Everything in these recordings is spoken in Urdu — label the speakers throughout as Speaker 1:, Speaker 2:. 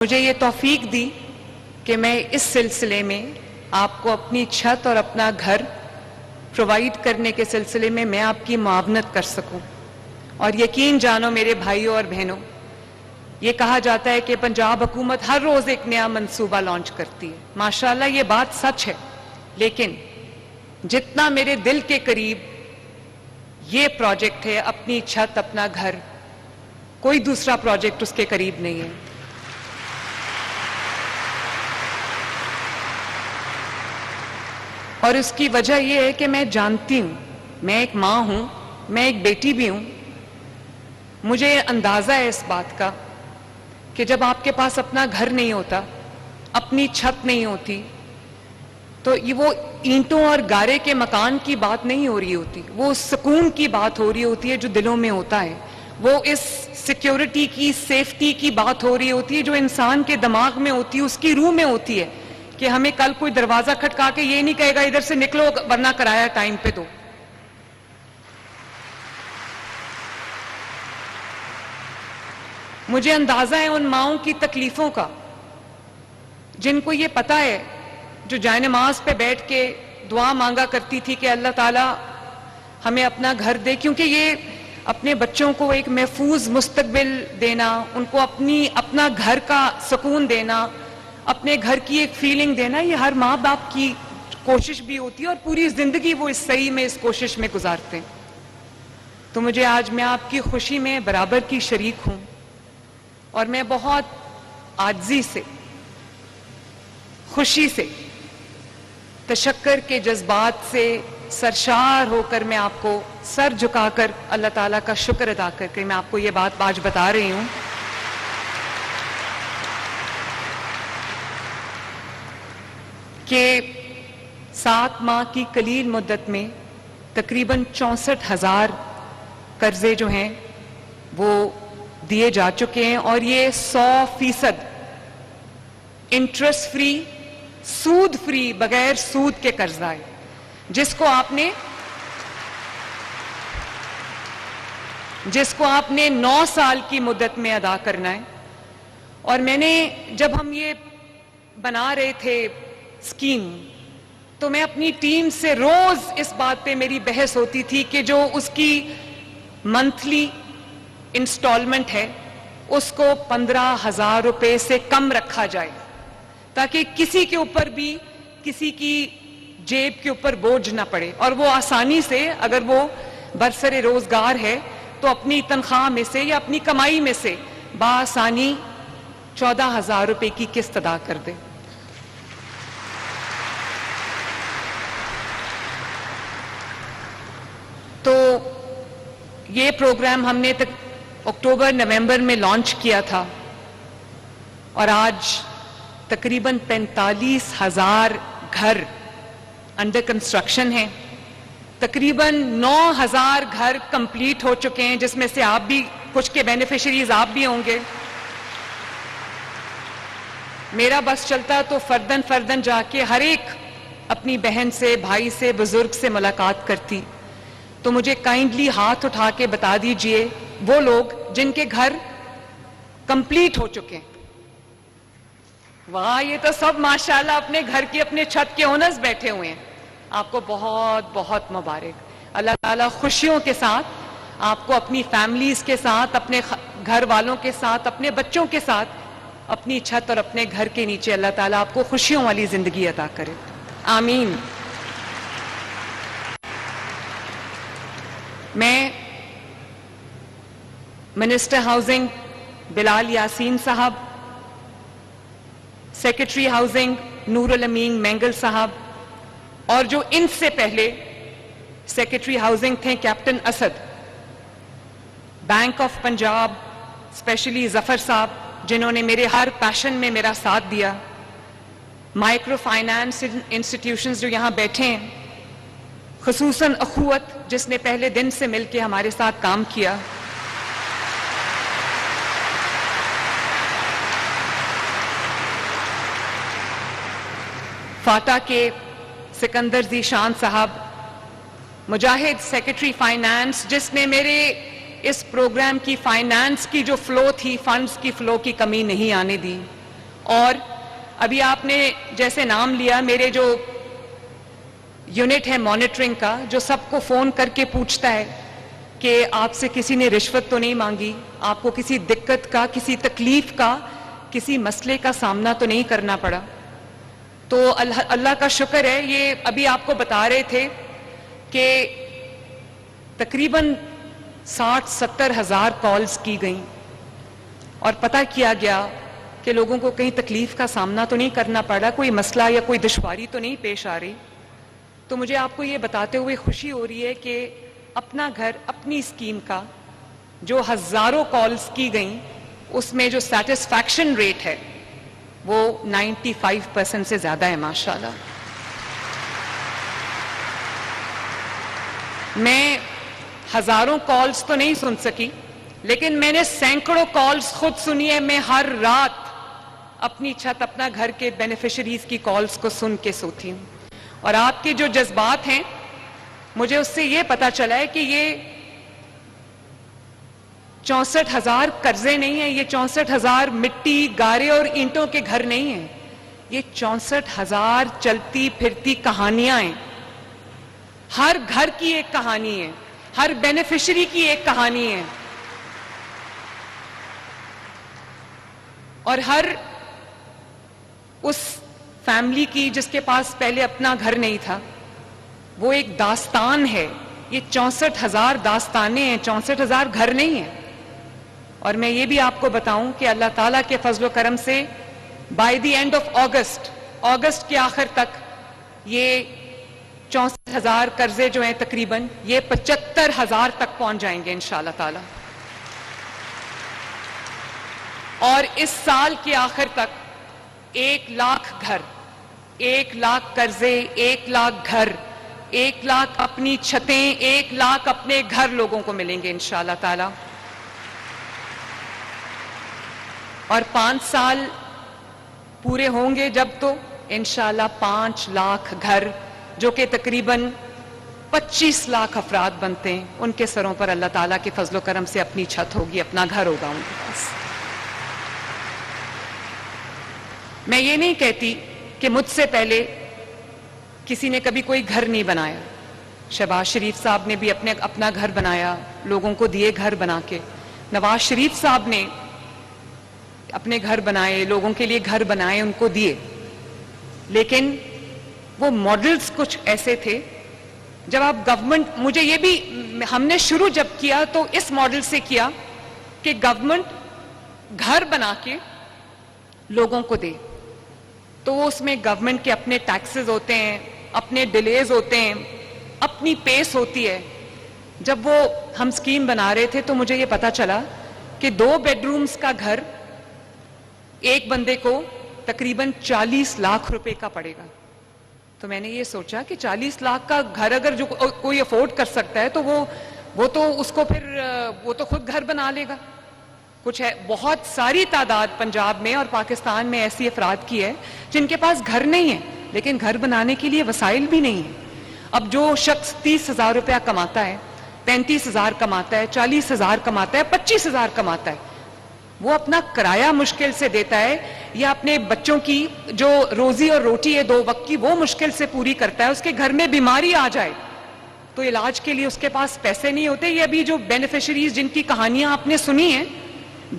Speaker 1: مجھے یہ توفیق دی کہ میں اس سلسلے میں آپ کو اپنی چھت اور اپنا گھر پرووائیڈ کرنے کے سلسلے میں آپ کی معاونت کر سکوں. اور یقین جانو میرے بھائیوں اور بہنوں، یہ کہا جاتا ہے کہ پنجاب حکومت ہر روز ایک نیا منصوبہ لانچ کرتی ہے. ماشاءاللہ یہ بات سچ ہے، لیکن جتنا میرے دل کے قریب یہ پروجیکٹ ہے، اپنی چھت اپنا گھر، کوئی دوسرا پروجیکٹ اس کے قریب نہیں ہے. اور اس کی وجہ یہ ہے کہ میں جانتی ہوں، میں ایک ماں ہوں، میں ایک بیٹی بھی ہوں. مجھے اندازہ ہے اس بات کا کہ جب آپ کے پاس اپنا گھر نہیں ہوتا، اپنی چھت نہیں ہوتی، تو یہ وہ اینٹوں اور گارے کے مکان کی بات نہیں ہو رہی ہوتی، وہ سکون کی بات ہو رہی ہوتی ہے جو دلوں میں ہوتا ہے. وہ اس سیکیورٹی کی، سیفٹی کی بات ہو رہی ہوتی ہے جو انسان کے دماغ میں ہوتی ہے، اس کی روح میں ہوتی ہے، کہ ہمیں کل کوئی دروازہ کھٹکا کے یہ نہیں کہے گا ادھر سے نکلو ورنہ کرایہ ٹائم پہ دو. مجھے اندازہ ہے ان ماؤں کی تکلیفوں کا جن کو یہ پتا ہے، جو جائے نماز پہ بیٹھ کے دعا مانگا کرتی تھی کہ اللہ تعالیٰ ہمیں اپنا گھر دے، کیونکہ یہ اپنے بچوں کو ایک محفوظ مستقبل دینا، ان کو اپنا گھر کا سکون دینا، اپنے گھر کی ایک فیلنگ دینا، یہ ہر ماں باپ کی کوشش بھی ہوتی ہے اور پوری زندگی وہ اس صحیح میں اس کوشش میں گزارتے ہیں. تو مجھے آج میں آپ کی خوشی میں برابر کی شریک ہوں، اور میں بہت عاجزی سے، خوشی سے، تشکر کے جذبات سے سرشار ہو کر میں آپ کو سر جھکا کر اللہ تعالیٰ کا شکر ادا کر کے میں آپ کو یہ بات آج بتا رہی ہوں کہ 7 ماہ کی قلیل مدت میں تقریباً 64,000 قرضے جو ہیں وہ دیے جا چکے ہیں، اور یہ 100% انٹرسٹ فری، سود فری، بغیر سود کے قرضہ ہے جس کو آپ نے 9 سال کی مدت میں ادا کرنا ہے. اور میں نے جب ہم یہ بنا رہے تھے اسکیم، تو میں اپنی ٹیم سے روز اس بات پہ میری بحث ہوتی تھی کہ جو اس کی منتھلی انسٹالمنٹ ہے اس کو 15,000 روپے سے کم رکھا جائے، تاکہ کسی کے اوپر بھی، کسی کی جیب کے اوپر بوجھ نہ پڑے، اور وہ آسانی سے، اگر وہ برسر روزگار ہے تو اپنی تنخواہ میں سے یا اپنی کمائی میں سے بآسانی 14,000 روپے کی قسط ادا کر دے. تو یہ پروگرام ہم نے اکتوبر نومبر میں لانچ کیا تھا، اور آج تقریباً 45,000 گھر انڈر کنسٹرکشن ہیں. تقریباً 9,000 گھر کمپلیٹ ہو چکے ہیں، جس میں سے آپ بھی کچھ کے بینیفیشریز آپ بھی ہوں گے. میرا بس چلتا تو فردن جا کے ہر ایک اپنی بہن سے، بھائی سے، بزرگ سے ملاقات کرتی. تو مجھے کائنڈلی ہاتھ اٹھا کے بتا دیجئے وہ لوگ جن کے گھر کمپلیٹ ہو چکے ہیں. واہ، یہ تو سب ماشاءاللہ اپنے گھر کی، اپنے چھت کے اونرز بیٹھے ہوئے ہیں. آپ کو بہت بہت مبارک. اللہ تعالیٰ خوشیوں کے ساتھ آپ کو اپنی فیملیز کے ساتھ، اپنے گھر والوں کے ساتھ، اپنے بچوں کے ساتھ اپنی چھت اور اپنے گھر کے نیچے اللہ تعالیٰ آپ کو خوشیوں والی زندگی عطا کرے. آمین. میں minister housing Bilal Yasin sahab, secretary housing Noor ul-Amin Mengal sahab, اور جو ان سے پہلے سیکرٹری ہاؤسنگ تھے captain Asad, bank of Punjab specially Zafar sahab جنہوں نے میرے ہر پیشن میں میرا ساتھ دیا، مائکرو فائنانس انسٹیٹیوشنز جو یہاں بیٹھے ہیں، خصوصاً اخوت جس نے پہلے دن سے مل کے ہمارے ساتھ کام کیا، فاٹا کے سکندر ذیشان صاحب، مجاہد سیکرٹری فائنانس جس نے میرے اس پروگرام کی فائنانس کی جو فلو تھی، فنڈز کی فلو کی کمی نہیں آنے دی، اور ابھی آپ نے جیسے نام لیا، میرے جو یونٹ ہے مانیٹرنگ کا، جو سب کو فون کر کے پوچھتا ہے کہ آپ سے کسی نے رشوت تو نہیں مانگی، آپ کو کسی دقت کا، کسی تکلیف کا، کسی مسئلے کا سامنا تو نہیں کرنا پڑا. تو اللہ کا شکر ہے. یہ ابھی آپ کو بتا رہے تھے کہ تقریباً 60-70 ہزار کالز کی گئیں اور پتہ کیا گیا کہ لوگوں کو کہیں تکلیف کا سامنا تو نہیں کرنا پڑا، کوئی مسئلہ یا کوئی دشواری تو نہیں پیش آ رہی. تو مجھے آپ کو یہ بتاتے ہوئے خوشی ہو رہی ہے کہ اپنا گھر اپنی اسکیم کا جو ہزاروں کالز کی گئیں اس میں جو سیٹسفیکشن ریٹ ہے وہ 95% سے زیادہ ہے ماشاءاللہ. میں ہزاروں کالز تو نہیں سن سکی لیکن میں نے سینکڑوں کالز خود سنی ہے. میں ہر رات اپنی چھت اپنا گھر کے بینیفیشریز کی کالز کو سن کے سوتی ہوں. اور آپ کے جو جذبات ہیں مجھے اس سے یہ پتا چلا ہے کہ یہ 64,000 قرضے نہیں ہیں، یہ 64,000 مٹی گارے اور اینٹوں کے گھر نہیں ہیں، یہ 64,000 چلتی پھرتی کہانیاں ہیں. ہر گھر کی ایک کہانی ہے، ہر بینیفیشری کی ایک کہانی ہے، اور ہر اس فیملی کی جس کے پاس پہلے اپنا گھر نہیں تھا وہ ایک داستان ہے. یہ 64,000 داستانیں ہیں، 64,000 گھر نہیں ہیں. اور میں یہ بھی آپ کو بتاؤں کہ اللہ تعالیٰ کے فضل و کرم سے by the end of August کے آخر تک یہ 64,000 قرضے جو ہیں تقریباً یہ 75,000 تک پہنچ جائیں گے انشاءاللہ تعالیٰ. اور اس سال کے آخر تک 1,00,000 گھر، 1,00,000 قرضے، 1,00,000 گھر، 1,00,000 اپنی چھتیں، 1,00,000 اپنے گھر لوگوں کو ملیں گے انشاءاللہ تعالیٰ. اور 5 سال پورے ہوں گے جب تو انشاءاللہ 5,00,000 گھر جو کہ تقریباً 25 لاکھ افراد بنتے ہیں ان کے سروں پر اللہ تعالیٰ کے فضل و کرم سے اپنی چھت ہوگی، اپنا گھر ہوگا ان کے پاس. میں یہ نہیں کہتی کہ مجھ سے پہلے کسی نے کبھی کوئی گھر نہیں بنایا. شہباز شریف صاحب نے بھی اپنا گھر بنایا، لوگوں کو دیے گھر بنا کے. نواز شریف صاحب نے اپنے گھر بنائے، لوگوں کے لیے گھر بنائے، ان کو دیے. لیکن وہ ماڈلز کچھ ایسے تھے جب آپ گورنمنٹ، مجھے یہ بھی ہم نے شروع جب کیا تو اس ماڈل سے کیا کہ گورنمنٹ گھر بنا کے لوگوں کو دے. تو اس میں گورنمنٹ کے اپنے ٹیکسز ہوتے ہیں، اپنے ڈیلیز ہوتے ہیں، اپنی پیس ہوتی ہے. جب وہ ہم سکیم بنا رہے تھے تو مجھے یہ پتا چلا کہ 2 بیڈ رومز کا گھر ایک بندے کو تقریباً 40 لاکھ روپے کا پڑے گا. تو میں نے یہ سوچا کہ 40 لاکھ کا گھر اگر جو کوئی افورڈ کر سکتا ہے تو وہ تو اس کو پھر وہ تو خود گھر بنا لے گا. کچھ ہے، بہت ساری تعداد پنجاب میں اور پاکستان میں ایسی افراد کی ہے جن کے پاس گھر نہیں ہے لیکن گھر بنانے کے لیے وسائل بھی نہیں ہیں. اب جو شخص 30,000 روپیہ کماتا ہے، 35,000 کماتا ہے، 40,000 کماتا ہے، 25,000 کماتا ہے، وہ اپنا کرایہ مشکل سے دیتا ہے یا اپنے بچوں کی جو روزی اور روٹی ہے 2 وقت کی وہ مشکل سے پوری کرتا ہے. اس کے گھر میں بیماری آ جائے تو علاج کے لیے اس کے پاس پیسے نہیں ہوتے. یہ ابھی جو بینیفیشریز جن کی کہانیاں آپ نے سنی ہیں،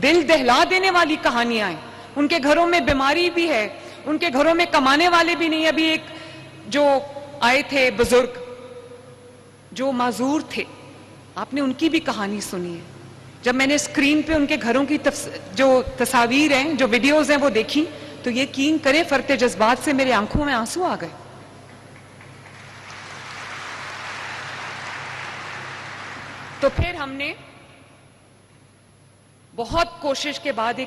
Speaker 1: دل دہلا دینے والی کہانیاں ہیں. ان کے گھروں میں بیماری بھی ہے، ان کے گھروں میں کمانے والے بھی نہیں. ابھی ایک جو آئے تھے بزرگ جو معذور تھے، آپ نے ان کی بھی کہانی سنی ہے. جب میں نے اسکرین پہ ان کے گھروں کی جو تصاویر ہیں، جو ویڈیوز ہیں وہ دیکھی تو یقین کریں فرتے جذبات سے میرے آنکھوں میں آنسو آ گئے. تو پھر ہم نے بہت کوشش کے بعد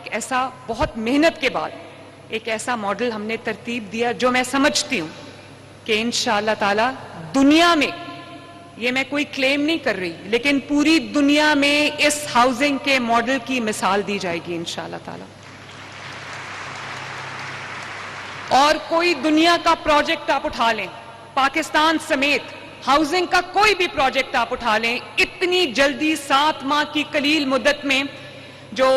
Speaker 1: بہت محنت کے بعد ایک ایسا ماڈل ہم نے ترتیب دیا جو میں سمجھتی ہوں کہ انشاءاللہ تعالی دنیا میں، یہ میں کوئی کلیم نہیں کر رہی لیکن پوری دنیا میں اس ہاؤسنگ کے ماڈل کی مثال دی جائے گی انشاءاللہ تعالی. اور کوئی دنیا کا پروجیکٹ آپ اٹھا لیں، پاکستان سمیت ہاؤسنگ کا کوئی بھی پروجیکٹ آپ اٹھا لیں، اتنی جلدی 7 ماہ کی قلیل مدت میں جو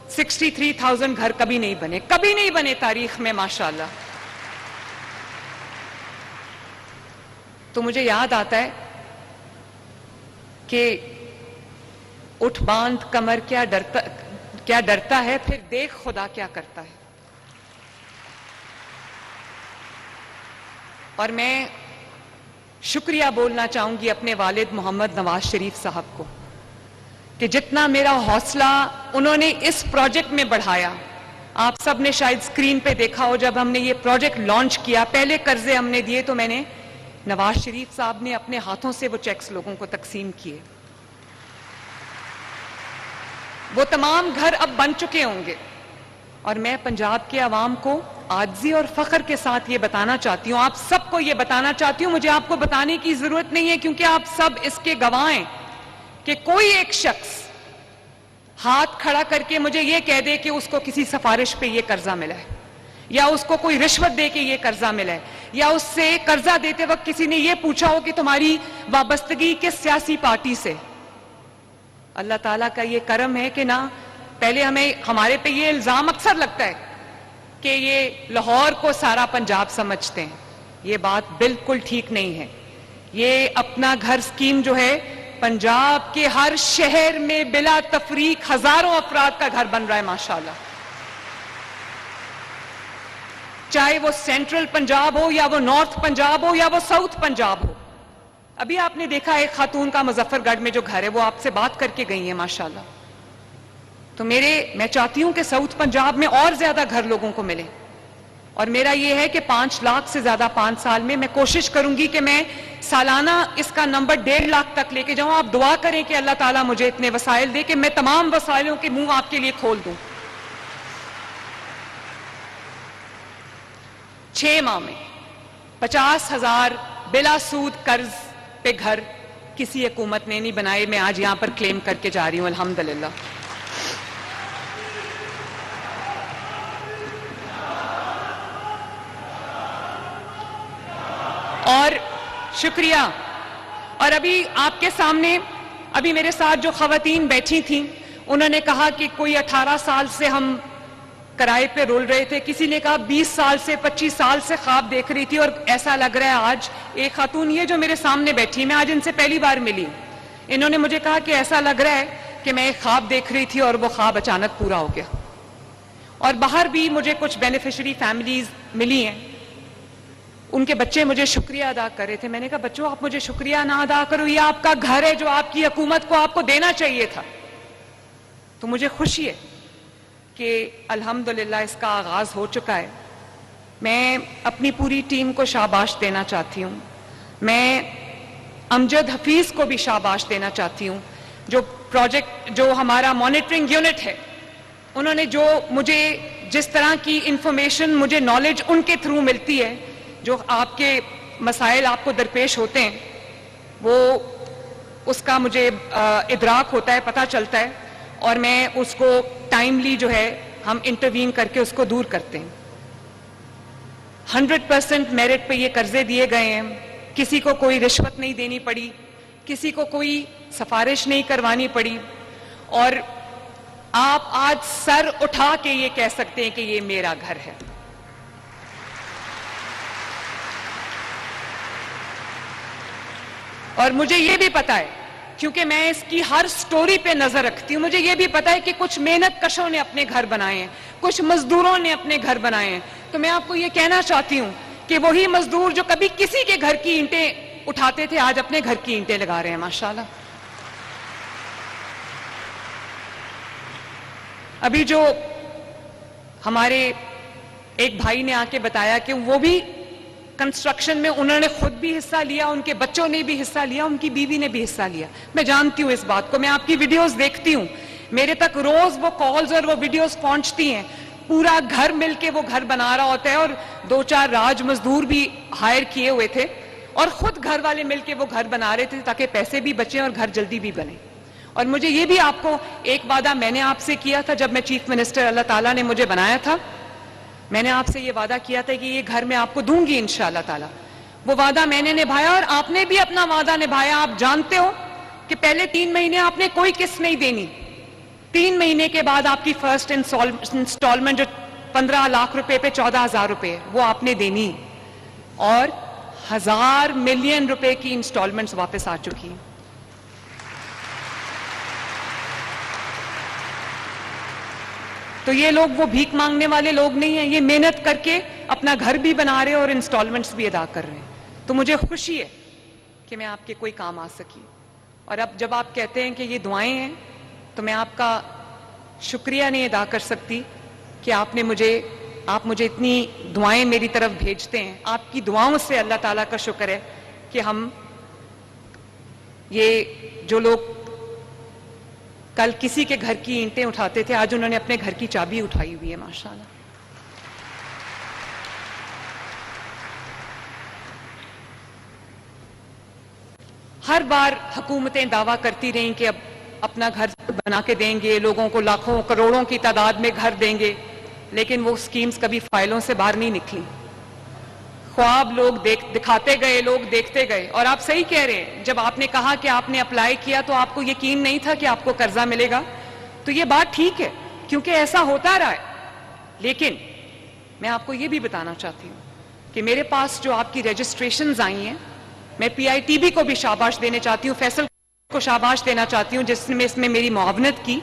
Speaker 1: 63,000 گھر کبھی نہیں بنے تاریخ میں ماشاءاللہ. تو مجھے یاد آتا ہے کہ اٹھ باندھ کمر کیا ڈرتا ہے، پھر دیکھ خدا کیا کرتا ہے. اور میں شکریہ بولنا چاہوں گی اپنے والد محمد نواز شریف صاحب کو کہ جتنا میرا حوصلہ انہوں نے اس پروجیکٹ میں بڑھایا. آپ سب نے شاید سکرین پہ دیکھا ہو، جب ہم نے یہ پروجیکٹ لانچ کیا، پہلے قرضے ہم نے دیے تو میں نے نواز شریف صاحب نے اپنے ہاتھوں سے وہ چیکس لوگوں کو تقسیم کیے. وہ تمام گھر اب بن چکے ہوں گے. اور میں پنجاب کے عوام کو عاجزی اور فخر کے ساتھ یہ بتانا چاہتی ہوں، آپ سب کو یہ بتانا چاہتی ہوں، مجھے آپ کو بتانے کی ضرورت نہیں ہے کیونکہ آپ سب اس کے گواہ ہیں کہ کوئی ایک شخص ہاتھ کھڑا کر کے مجھے یہ کہہ دے کہ اس کو کسی سفارش پہ یہ قرضہ ملا ہے، یا اس کو کوئی رشوت دے کے یہ قرضہ ملا ہے، یا اس سے قرضہ دیتے وقت کسی نے یہ پوچھا ہو کہ تمہاری وابستگی کس سیاسی پارٹی سے. اللہ تعالیٰ کا یہ کرم ہے کہ نہ پہلے ہمارے پہ یہ الزام اکثر لگتا ہے کہ یہ لاہور کو سارا پنجاب سمجھتے ہیں. یہ بات بالکل ٹھیک نہیں ہے. یہ اپنا گھر اسکیم جو ہے پنجاب کے ہر شہر میں بلا تفریق ہزاروں افراد کا گھر بن رہا ہے ماشاءاللہ. چاہے وہ سینٹرل پنجاب ہو یا وہ نارتھ پنجاب ہو یا وہ ساؤتھ پنجاب ہو. ابھی آپ نے دیکھا ایک خاتون کا مظفر گڑھ میں جو گھر ہے وہ آپ سے بات کر کے گئی ہیں ماشاءاللہ. تو میں چاہتی ہوں کہ ساؤتھ پنجاب میں اور زیادہ گھر لوگوں کو ملے. اور میرا یہ ہے کہ 5 لاکھ سے زیادہ 5 سال میں کوشش کروں گی کہ میں سالانہ اس کا نمبر 1.5 لاکھ تک لے کے جاؤں. آپ دعا کریں کہ اللہ تعالیٰ مجھے اتنے وسائل دے کہ میں تمام وسائلوں کے منہ آپ کے لیے کھول دوں. 6 ماہ میں 50,000 بلا سود قرض پہ گھر کسی حکومت نے نہیں بنائے. میں آج یہاں پر کلیم کر کے جا رہی ہوں الحمدللہ. اور شکریہ. اور ابھی آپ کے سامنے ابھی میرے ساتھ جو خواتین بیٹھی تھیں انہوں نے کہا کہ کوئی 18 سال سے ہم کرائے پہ رول رہے تھے، کسی نے کہا 20 سال سے 25 سال سے خواب دیکھ رہی تھی. اور ایسا لگ رہا ہے آج ایک خاتون یہ جو میرے سامنے بیٹھی، میں آج ان سے پہلی بار ملی، انہوں نے مجھے کہا کہ ایسا لگ رہا ہے کہ میں ایک خواب دیکھ رہی تھی اور وہ خواب اچانک پورا ہو گیا. اور باہر بھی مجھے کچھ بینیفیشری فیملیز ملی ہیں، ان کے بچے مجھے شکریہ ادا کر رہے تھے. میں نے کہا بچوں آپ مجھے شکریہ نہ ادا کرو، یہ آپ کا گھر ہے جو آپ کی حکومت کو آپ کو دینا چاہیے تھا. تو مجھے خوشی ہے کہ الحمدللہ اس کا آغاز ہو چکا ہے. میں اپنی پوری ٹیم کو شاباش دینا چاہتی ہوں. میں امجد حفیظ کو بھی شاباش دینا چاہتی ہوں جو پروجیکٹ جو ہمارا مانیٹرنگ یونٹ ہے، انہوں نے جو مجھے جس طرح کی انفارمیشن مجھے نالج ان کے تھرو ملتی ہے، جو آپ کے مسائل آپ کو درپیش ہوتے ہیں وہ اس کا مجھے ادراک ہوتا ہے، پتہ چلتا ہے، اور میں اس کو ٹائملی جو ہے ہم انٹروین کر کے اس کو دور کرتے ہیں. 100% میرٹ پہ یہ قرضے دیے گئے ہیں، کسی کو کوئی رشوت نہیں دینی پڑی، کسی کو کوئی سفارش نہیں کروانی پڑی. اور آپ آج سر اٹھا کے یہ کہہ سکتے ہیں کہ یہ میرا گھر ہے. اور مجھے یہ بھی پتا ہے کیونکہ میں اس کی ہر سٹوری پہ نظر رکھتی ہوں، مجھے یہ بھی پتا ہے کہ کچھ محنت کشوں نے اپنے گھر بنائے ہیں، کچھ مزدوروں نے اپنے گھر بنائے ہیں. تو میں آپ کو یہ کہنا چاہتی ہوں کہ وہی مزدور جو کبھی کسی کے گھر کی اینٹیں اٹھاتے تھے آج اپنے گھر کی اینٹیں لگا رہے ہیں ماشاءاللہ. ابھی جو ہمارے ایک بھائی نے آ کے بتایا کہ وہ بھی کنسٹرکشن میں انہوں نے خود بھی حصہ لیا، ان کے بچوں نے بھی حصہ لیا، ان کی بیوی نے بھی حصہ لیا. میں جانتی ہوں اس بات کو، میں آپ کی ویڈیوز دیکھتی ہوں، میرے تک روز وہ کالز اور وہ ویڈیوز پہنچتی ہیں. پورا گھر مل کے وہ گھر بنا رہا ہوتا ہے، اور 2-4 راج مزدور بھی ہائر کیے ہوئے تھے، اور خود گھر والے مل کے وہ گھر بنا رہے تھے تاکہ پیسے بھی بچیں اور گھر جلدی بھی بنے. اور مجھے یہ بھی آپ کو ایک وعدہ میں نے آپ سے کیا تھا جب میں چیف منسٹر اللہ تعالیٰ نے مجھے بنایا تھا، میں نے آپ سے یہ وعدہ کیا تھا کہ یہ گھر میں آپ کو دوں گی انشاءاللہ تعالیٰ. وہ وعدہ میں نے نبھایا اور آپ نے بھی اپنا وعدہ نبھایا. آپ جانتے ہو کہ پہلے 3 مہینے آپ نے کوئی قسط نہیں دینی، 3 مہینے کے بعد آپ کی فرسٹ انسٹالمنٹ جو 15 لاکھ روپے پہ 14,000 روپے وہ آپ نے دینی، اور 1,000 ملین روپے کی انسٹالمنٹس واپس آ چکی ہیں. تو یہ لوگ وہ بھیک مانگنے والے لوگ نہیں ہیں، یہ محنت کر کے اپنا گھر بھی بنا رہے اور انسٹالمنٹس بھی ادا کر رہے ہیں. تو مجھے خوشی ہے کہ میں آپ کے کوئی کام آ سکی. اور اب جب آپ کہتے ہیں کہ یہ دعائیں ہیں تو میں آپ کا شکریہ نہیں ادا کر سکتی کہ آپ مجھے اتنی دعائیں میری طرف بھیجتے ہیں. آپ کی دعاؤں سے اللہ تعالیٰ کا شکر ہے کہ ہم یہ جو لوگ کل کسی کے گھر کی اینٹیں اٹھاتے تھے آج انہوں نے اپنے گھر کی چابی اٹھائی ہوئی ہے ماشاءاللہ. ہر بار حکومتیں دعویٰ کرتی رہیں کہ اب اپنا گھر بنا کے دیں گے، لوگوں کو لاکھوں کروڑوں کی تعداد میں گھر دیں گے، لیکن وہ سکیمز کبھی فائلوں سے باہر نہیں نکلی. خواب لوگ دکھاتے گئے، لوگ دیکھتے گئے. اور آپ صحیح کہہ رہے ہیں، جب آپ نے کہا کہ آپ نے اپلائی کیا تو آپ کو یقین نہیں تھا کہ آپ کو قرضہ ملے گا. تو یہ بات ٹھیک ہے کیونکہ ایسا ہوتا رہا ہے. لیکن میں آپ کو یہ بھی بتانا چاہتی ہوں کہ میرے پاس جو آپ کی رجسٹریشنز آئی ہیں، میں پی آئی ٹی بی کو بھی شاباش دینے چاہتی ہوں، فیصل کو شاباش دینا چاہتی ہوں جس نے اس میں میری معاونت کی.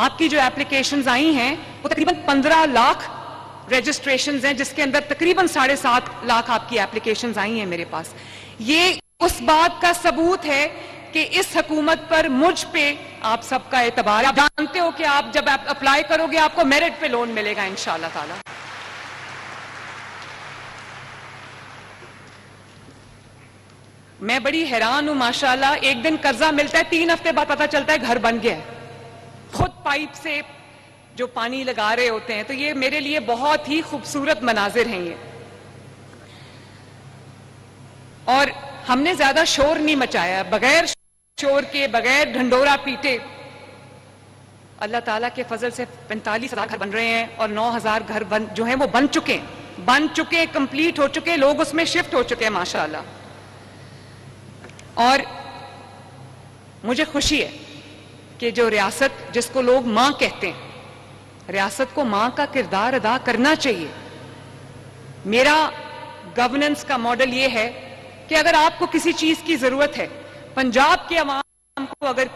Speaker 1: آپ کی جو اپلیکیشنز آئی ہیں وہ تقریباً 15 لاکھ رجسٹریشنز ہیں، جس کے اندر تقریباً 7.5 لاکھ آپ کی اپلیکیشنز آئی ہیں میرے پاس. یہ اس بات کا ثبوت ہے کہ اس حکومت پر، مجھ پہ آپ سب کا اعتبار ہے. آپ جانتے ہو کہ آپ جب آپ اپلائی کرو گے آپ کو میرٹ پہ لون ملے گا انشاءاللہ تعالی. میں بڑی حیران ہوں ماشاءاللہ، ایک دن قرضہ ملتا ہے 3 ہفتے بعد پتہ چلتا ہے گھر بن گیا ہے، خود پائپ سے جو پانی لگا رہے ہوتے ہیں. تو یہ میرے لیے بہت ہی خوبصورت مناظر ہیں یہ. اور ہم نے زیادہ شور نہیں مچایا، بغیر شور کے، بغیر ڈھنڈورا پیٹے اللہ تعالیٰ کے فضل سے 45,000 گھر بن رہے ہیں اور 9,000 گھر جو ہیں وہ بن چکے، کمپلیٹ ہو چکے، لوگ اس میں شفٹ ہو چکے ہیں ماشاءاللہ. اور مجھے خوشی ہے کہ جو ریاست جس کو لوگ ماں کہتے ہیں، ریاست کو ماں کا کردار ادا کرنا چاہیے. میرا گورننس کا ماڈل یہ ہے کہ اگر آپ کو کسی چیز کی ضرورت ہے، پنجاب کے عوام کو اگر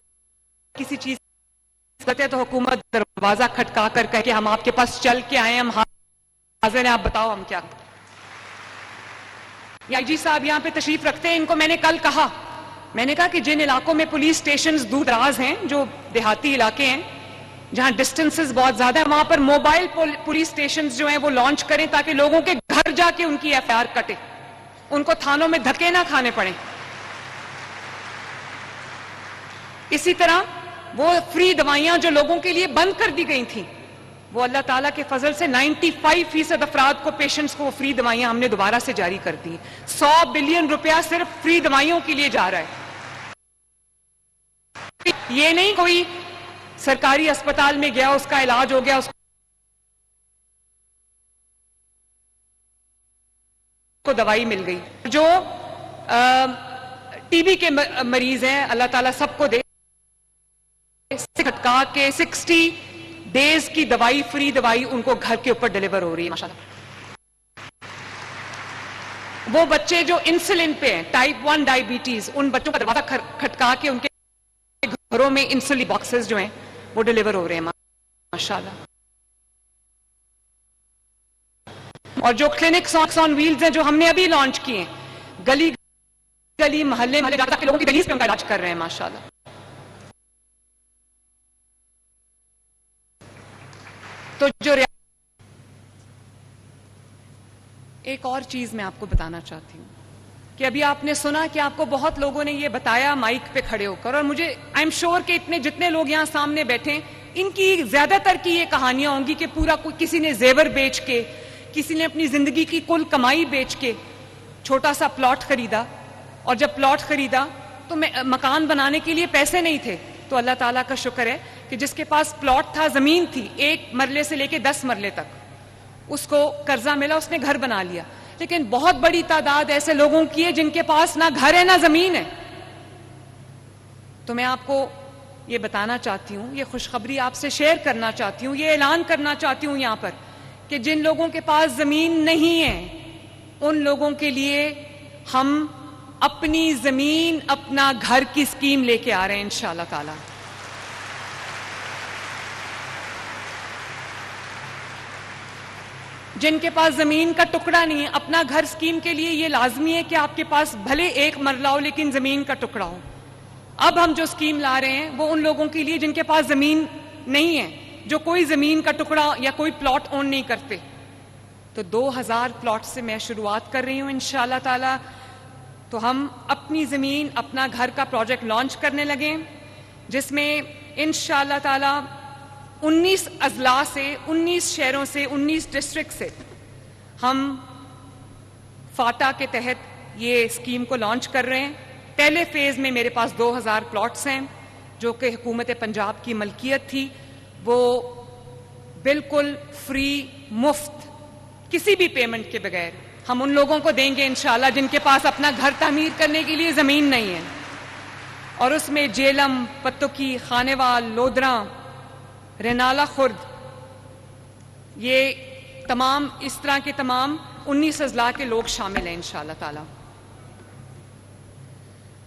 Speaker 1: کسی چیز کی ضرورت ہے تو حکومت دروازہ کھٹکا کر کہے کہ ہم آپ کے پاس چل کے آئے ہیں، ہم حاضر ہیں، آپ بتاؤ ہم کیا. آئی جی صاحب یہاں پہ تشریف رکھتے ہیں، ان کو میں نے کل کہا، میں نے کہا کہ جن علاقوں میں پولیس سٹیشنز دور دراز ہیں، جو دیہاتی علاقے ہیں جہاں ڈسٹنسز بہت زیادہ ہیں، وہاں پر موبائل پولیس سٹیشنز جو ہیں وہ لانچ کریں تاکہ لوگوں کے گھر جا کے ان کی ایف آئی آر کٹے، ان کو تھانوں میں دھکے نہ کھانے پڑیں. اسی طرح وہ فری دوائیاں جو لوگوں کے لیے بند کر دی گئی تھیں، وہ اللہ تعالیٰ کے فضل سے 95% افراد کو، پیشنٹس کو فری دوائیاں ہم نے دوبارہ سے جاری کر دی. 100 بلین روپیہ صرف فری دوائیوں کے لیے جا رہا ہے. یہ نہیں کوئی سرکاری اسپتال میں گیا، اس کا علاج ہو گیا، اس کو دوائی مل گئی. جو ٹی بی کے مریض ہیں اللہ تعالیٰ سب کو دے، کھٹکا کے 60 ڈیز کی دوائی، فری دوائی ان کو گھر کے اوپر ڈیلیور ہو رہی ہے ماشاءاللہ. وہ بچے جو انسولن پہ ہیں، ٹائپ 1 ڈائبٹیز، ان بچوں کا دروازہ کھٹکا کے ان کے گھروں میں انسولن باکسز جو ہیں وہ ڈیلیور ہو رہے ہیں ماشاءاللہ. اور جو کلینکس آن ویلز ہیں جو ہم نے ابھی لانچ کیے ہیں، گلی گلی، محلے محلے جا کے لوگوں کی دہلیز پہ ان کا علاج کر رہے ہیں ماشاءاللہ. تو جو ایک اور چیز میں آپ کو بتانا چاہتی ہوں کہ ابھی آپ نے سنا کہ آپ کو بہت لوگوں نے یہ بتایا مائک پہ کھڑے ہو کر، اور مجھے آئی ایم شیور کہ جتنے لوگ یہاں سامنے بیٹھے ان کی زیادہ تر کی یہ کہانیاں ہوں گی کہ پورا کسی نے زیور بیچ کے، کسی نے اپنی زندگی کی کل کمائی بیچ کے چھوٹا سا پلاٹ خریدا، اور جب پلاٹ خریدا تو مکان بنانے کے لیے پیسے نہیں تھے. تو اللہ تعالیٰ کا شکر ہے کہ جس کے پاس پلاٹ تھا، زمین تھی، 1 مرلے سے لے کے 10 مرلے تک، اس کو قرضہ ملا، اس نے گھر بنا لیا. لیکن بہت بڑی تعداد ایسے لوگوں کی ہے جن کے پاس نہ گھر ہے نہ زمین ہے. تو میں آپ کو یہ بتانا چاہتی ہوں، یہ خوشخبری آپ سے شیئر کرنا چاہتی ہوں، یہ اعلان کرنا چاہتی ہوں یہاں پر کہ جن لوگوں کے پاس زمین نہیں ہے ان لوگوں کے لیے ہم اپنی زمین اپنا گھر کی اسکیم لے کے آ رہے ہیں انشاءاللہ تعالی۔ جن کے پاس زمین کا ٹکڑا نہیں ہے، اپنا گھر اسکیم کے لیے یہ لازمی ہے کہ آپ کے پاس بھلے ایک مرلہ ہو لیکن زمین کا ٹکڑا ہو۔ اب ہم جو اسکیم لا رہے ہیں وہ ان لوگوں کے لیے جن کے پاس زمین نہیں ہے، جو کوئی زمین کا ٹکڑا یا کوئی پلاٹ اون نہیں کرتے۔ تو 2000 پلاٹ سے میں شروعات کر رہی ہوں انشاءاللہ تعالی۔ تو ہم اپنی زمین اپنا گھر کا پروجیکٹ لانچ کرنے لگے، جس میں انشاءاللہ تعالی 19 اضلاع سے، 19 شہروں سے، 19 ڈسٹرکٹ سے ہم فاٹا کے تحت یہ اسکیم کو لانچ کر رہے ہیں۔ پہلے فیز میں میرے پاس 2000 پلاٹس ہیں جو کہ حکومت پنجاب کی ملکیت تھی، وہ بالکل فری، مفت، کسی بھی پیمنٹ کے بغیر ہم ان لوگوں کو دیں گے انشاءاللہ جن کے پاس اپنا گھر تعمیر کرنے کے لیے زمین نہیں ہے۔ اور اس میں جیلم، پتوکی، خانیوال، لودھراں، رینالہ خرد، یہ تمام اس طرح کے تمام 19 اضلاع کے لوگ شامل ہیں انشاءاللہ تعالی۔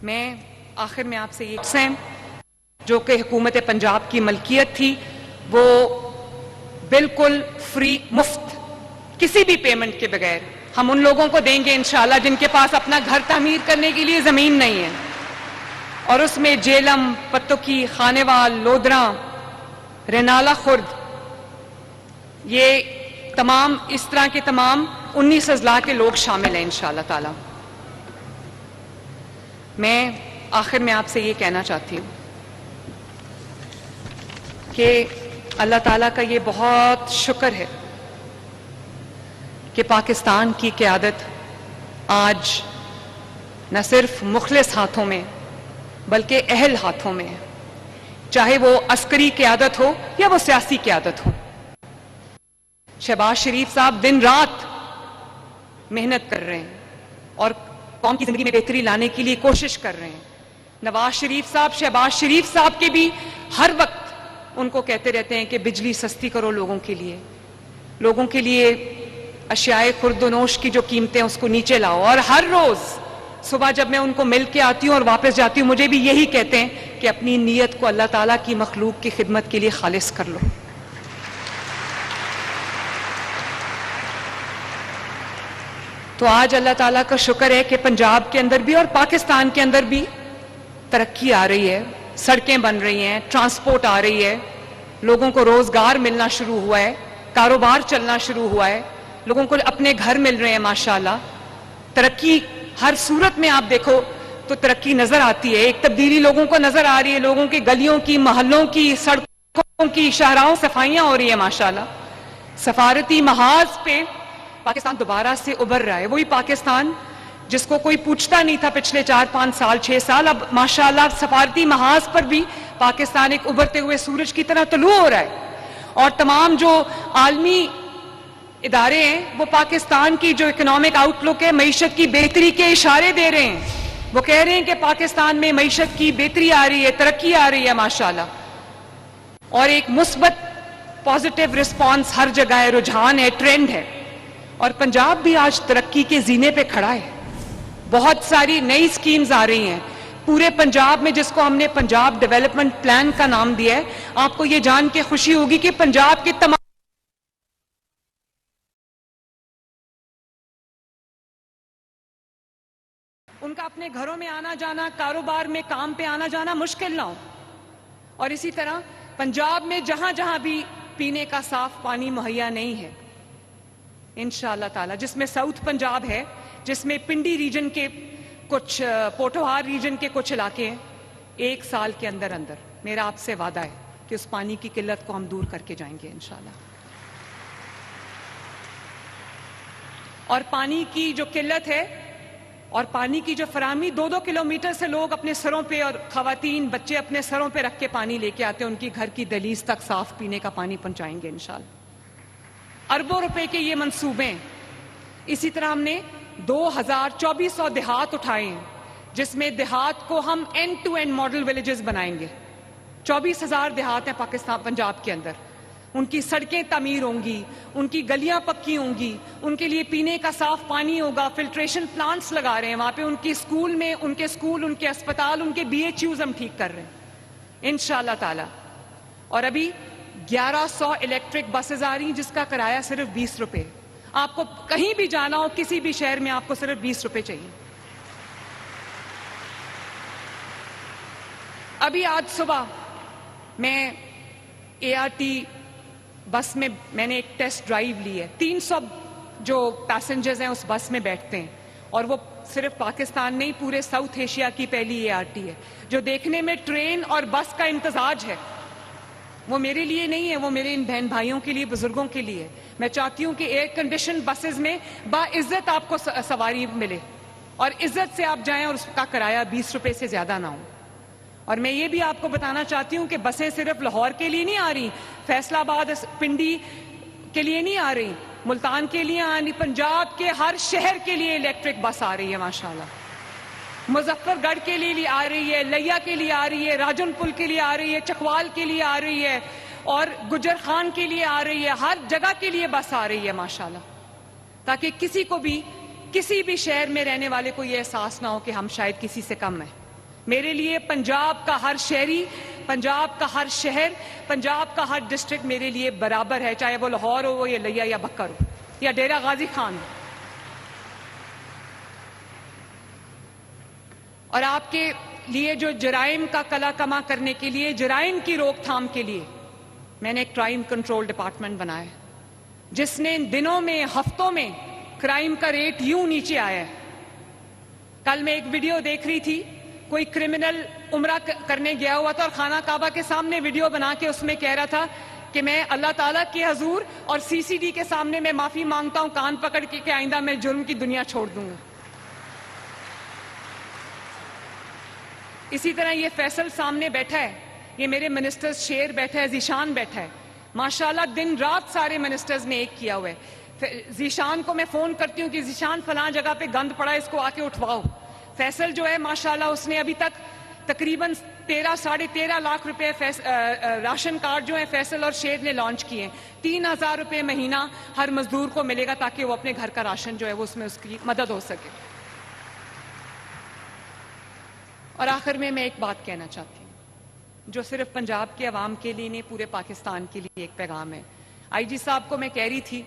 Speaker 1: میں آخر میں آپ سے یہ سیم جو کہ حکومت پنجاب کی ملکیت تھی، وہ بالکل فری، مفت، کسی بھی پیمنٹ کے بغیر ہم ان لوگوں کو دیں گے انشاءاللہ جن کے پاس اپنا گھر تعمیر کرنے کے لیے زمین نہیں ہے۔ اور اس میں جیلم، پتوکی، خانیوال، لودھراں، رینالہ خرد، یہ تمام اس طرح کے تمام 19 اضلاع کے لوگ شامل ہیں انشاءاللہ تعالی۔ میں آخر میں آپ سے یہ کہنا چاہتی ہوں کہ اللہ تعالیٰ کا یہ بہت شکر ہے کہ پاکستان کی قیادت آج نہ صرف مخلص ہاتھوں میں بلکہ اہل ہاتھوں میں ہے، چاہے وہ عسکری قیادت ہو یا وہ سیاسی قیادت ہو۔ شہباز شریف صاحب دن رات محنت کر رہے ہیں اور قوم کی زندگی میں بہتری لانے کے لیے کوشش کر رہے ہیں۔ نواز شریف صاحب، شہباز شریف صاحب کے بھی ہر وقت ان کو کہتے رہتے ہیں کہ بجلی سستی کرو لوگوں کے لیے اشیاء خرد و نوش کی جو قیمتیں اس کو نیچے لاؤ۔ اور ہر روز صبح جب میں ان کو مل کے آتی ہوں اور واپس جاتی ہوں مجھے بھی یہی کہتے ہیں کہ اپنی نیت کو اللہ تعالیٰ کی مخلوق کی خدمت کے لیے خالص کر لو۔ تو آج اللہ تعالیٰ کا شکر ہے کہ پنجاب کے اندر بھی اور پاکستان کے اندر بھی ترقی آ رہی ہے، سڑکیں بن رہی ہیں، ٹرانسپورٹ آ رہی ہے، لوگوں کو روزگار ملنا شروع ہوا ہے، کاروبار چلنا شروع ہوا ہے، لوگوں کو اپنے گھر مل رہے ہیں ماشاءاللہ۔ ترقی ہر صورت میں آپ دیکھو تو ترقی نظر آتی ہے، ایک تبدیلی لوگوں کو نظر آ رہی ہے، لوگوں کی گلیوں کی، محلوں کی، سڑکوں کی، شاہراہوں صفائیاں ہو رہی ہیں ماشاءاللہ۔ سفارتی محاذ پہ پاکستان دوبارہ سے ابھر رہا ہے، وہی پاکستان جس کو کوئی پوچھتا نہیں تھا پچھلے 4-5 سال 6 سال، اب ماشاءاللہ سفارتی محاذ پر بھی پاکستان ایک ابھرتے ہوئے سورج کی طرح طلوع ہو رہا ہے۔ اور تمام جو عالمی ادارے ہیں وہ پاکستان کی جو اکنامک آؤٹ لک ہے، معیشت کی بہتری کے اشارے دے رہے ہیں، وہ کہہ رہے ہیں کہ پاکستان میں معیشت کی بہتری آ رہی ہے، ترقی آ رہی ہے ماشاءاللہ، اور ایک مثبت پازیٹیو رسپانس ہر جگہ ہے، رجحان ہے، ٹرینڈ ہے۔ اور پنجاب بھی آج ترقی کے زینے پہ کھڑا ہے، بہت ساری نئی سکیمز آ رہی ہیں پورے پنجاب میں، جس کو ہم نے پنجاب ڈیولپمنٹ پلان کا نام دیا ہے۔ آپ کو یہ جان کے خوشی ہوگی کہ پنجاب کے تمام ان کا اپنے گھروں میں آنا جانا، کاروبار میں کام پہ آنا جانا مشکل نہ ہو۔ اور اسی طرح پنجاب میں جہاں جہاں بھی پینے کا صاف پانی مہیا نہیں ہے انشاءاللہ تعالی، جس میں ساؤتھ پنجاب ہے، جس میں پنڈی ریجن کے کچھ، پوٹوہار ریجن کے کچھ علاقے ہیں، 1 سال کے اندر اندر میرا آپ سے وعدہ ہے کہ اس پانی کی قلت کو ہم دور کر کے جائیں گے انشاءاللہ۔ اور پانی کی جو قلت ہے اور پانی کی جو فراہمی، 2-2 کلومیٹر سے لوگ اپنے سروں پہ، اور خواتین بچے اپنے سروں پہ رکھ کے پانی لے کے آتے ہیں، ان کی گھر کی دہلیز تک صاف پینے کا پانی پہنچائیں گے انشاءاللہ۔ اربوں روپے کے یہ منصوبے ہیں۔ اسی طرح ہم نے 2400 دیہات اٹھائے ہیں، جس میں دیہات کو ہم end to end model villages بنائیں گے۔ 24,000 دیہات ہیں پاکستان پنجاب کے اندر. ان کی سڑکیں تعمیر ہوں گی, ان کی گلیاں پکی ہوں گی, ان کے لیے پینے کا صاف پانی ہوگا, فلٹریشن پلانٹس لگا رہے ہیں وہاں پہ, ان کی اسکول میں ان کے اسکول, ان کے اسپتال, ان کے BHUs ہم ٹھیک کر رہے ہیں انشاءاللہ تعالی. اور ابھی 1100 الیکٹرک بسز آ رہی ہیں جس کا کرایہ صرف 20 روپے. آپ کو کہیں بھی جانا ہو کسی بھی شہر میں آپ کو صرف 20 روپے چاہیے. ابھی آج صبح میں ART بس میں نے ایک ٹیسٹ ڈرائیو لی ہے. 300 جو پیسنجرز ہیں اس بس میں بیٹھتے ہیں, اور وہ صرف پاکستان نہیں پورے ساؤتھ ایشیا کی پہلی ART ہے. جو دیکھنے میں ٹرین اور بس کا امتزاج ہے وہ میرے لیے نہیں ہے, وہ میرے ان بہن بھائیوں کے لیے, بزرگوں کے لیے. میں چاہتی ہوں کہ ایئر کنڈیشن بسز میں باعزت آپ کو سواری ملے اور عزت سے آپ جائیں اور اس کا کرایہ 20 روپے سے زیادہ نہ ہو. اور میں یہ بھی آپ کو بتانا چاہتی ہوں کہ بسیں صرف لاہور کے لیے نہیں آ رہی, فیصل آباد پنڈی کے لیے نہیں آ رہی, ملتان کے لیے آ رہی, پنجاب کے ہر شہر کے لیے الیکٹرک بس آ رہی ہے ماشاءاللہ. مظفر گڑھ کے لیے آ رہی ہے, لیا کے لیے آ رہی ہے, راجن پل کے لیے آ رہی ہے, چکوال کے لیے آ رہی ہے, اور گجر خان کے لیے آ رہی ہے. ہر جگہ کے لیے بس آ رہی ہے ماشاءاللہ, تاکہ کسی کو بھی کسی بھی شہر میں رہنے والے کو یہ احساس نہ ہو کہ ہم شاید کسی سے کم ہیں. میرے لیے پنجاب کا ہر شہری, پنجاب کا ہر شہر, پنجاب کا ہر ڈسٹرکٹ میرے لیے برابر ہے, چاہے وہ لاہور ہو یا لیا یا بکر ہو یا ڈیرہ غازی خان ہو. اور آپ کے لیے جو جرائم کا کلا کما کرنے کے لیے, جرائم کی روک تھام کے لیے میں نے ایک کرائم کنٹرول ڈپارٹمنٹ بنایا ہے, جس نے ان دنوں میں, ہفتوں میں کرائم کا ریٹ یوں نیچے آیا ہے. کل میں ایک ویڈیو دیکھ رہی تھی, کوئی کرمنل عمرہ کرنے گیا ہوا تھا اور خانہ کعبہ کے سامنے ویڈیو بنا کے اس میں کہہ رہا تھا کہ میں اللہ تعالیٰ کے حضور اور CCD کے سامنے میں معافی مانگتا ہوں, کان پکڑ کے کہ آئندہ میں جرم کی دنیا چھوڑ دوں گا. اسی طرح یہ فیصل سامنے بیٹھا ہے, یہ میرے منسٹر شیر بیٹھا ہے, ذیشان بیٹھا ہے, ماشاءاللہ دن رات سارے منسٹرز نے ایک کیا ہوا ہے. ذیشان کو میں فون کرتی ہوں کہ ذیشان فلاں جگہ پہ گند پڑا ہے, اس کو آ کے اٹھواؤ. فیصل جو ہے ماشاءاللہ اس نے ابھی تک تقریباً 13-13.5 لاکھ روپے راشن کارڈ جو ہیں فیصل اور شیر نے لانچ کیے ہیں. 3,000 روپے مہینہ ہر مزدور کو ملے گا تاکہ وہ اپنے گھر کا راشن جو ہے وہ اس میں اس کی مدد ہو سکے. اور آخر میں ایک بات کہنا چاہتی ہوں جو صرف پنجاب کے عوام کے لیے نہیں, پورے پاکستان کے لیے ایک پیغام ہے. IG صاحب کو میں کہہ رہی تھی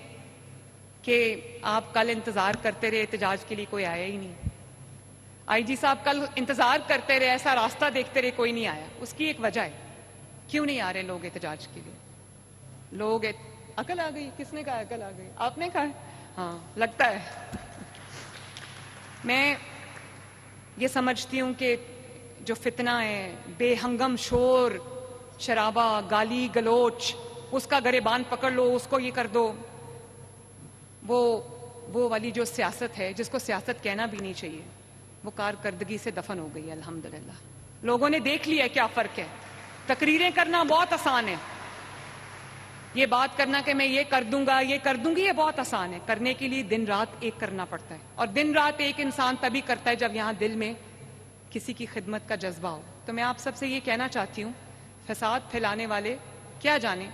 Speaker 1: کہ آپ کل انتظار کرتے رہے, احتجاج کے لیے کوئی آیا ہی نہیں. IG صاحب کل انتظار کرتے رہے, ایسا راستہ دیکھتے رہے, کوئی نہیں آیا. اس کی ایک وجہ ہے, کیوں نہیں آ رہے لوگ احتجاج کے لیے. لوگ عقل آ گئی, کس نے کہا عقل آ گئی؟ آپ نے کہا, ہاں لگتا ہے. میں یہ سمجھتی ہوں کہ جو فتنہ ہے, بے ہنگم شور شرابہ, گالی گلوچ, اس کا گریبان پکڑ لو, اس کو یہ کر دو, وہ والی جو سیاست ہے جس کو سیاست کہنا بھی نہیں چاہیے, وہ کارکردگی سے دفن ہو گئی ہے الحمدللہ. لوگوں نے دیکھ لیا کیا فرق ہے. تقریریں کرنا بہت آسان ہے, یہ بات کرنا کہ میں یہ کر دوں گا, یہ کر دوں گی, یہ بہت آسان ہے. کرنے کے لیے دن رات ایک کرنا پڑتا ہے, اور دن رات ایک انسان تبھی کرتا ہے جب یہاں دل میں کسی کی خدمت کا جذبہ ہو. تو میں آپ سب سے یہ کہنا چاہتی ہوں, فساد پھیلانے والے کیا جانیں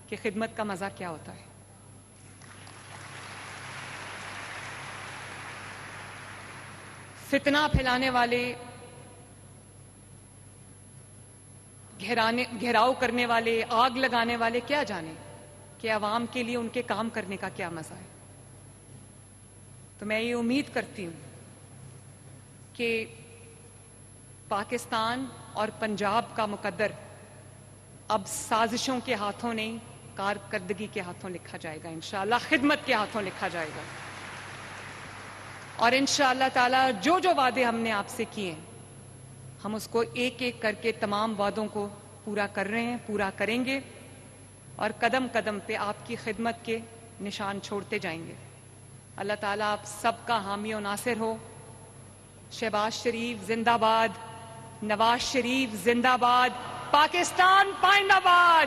Speaker 1: کہ خدمت کا مزہ کیا ہوتا ہے. فتنہ پھیلانے والے, گھیراؤ کرنے والے, آگ لگانے والے کیا جانیں کہ عوام کے لیے ان کے کام کرنے کا کیا مزہ ہے. تو میں یہ امید کرتی ہوں کہ پاکستان اور پنجاب کا مقدر اب سازشوں کے ہاتھوں نہیں, کارکردگی کے ہاتھوں لکھا جائے گا انشاءاللہ, خدمت کے ہاتھوں لکھا جائے گا. اور انشاءاللہ تعالی جو جو وعدے ہم نے آپ سے کیے ہیں, ہم اس کو ایک ایک کر کے تمام وعدوں کو پورا کر رہے ہیں, پورا کریں گے, اور قدم قدم پہ آپ کی خدمت کے نشان چھوڑتے جائیں گے. اللہ تعالیٰ آپ سب کا حامی و ناصر ہو. شہباز شریف زندہ باد, نواز شریف زندہ باد, پاکستان پائندہ باد.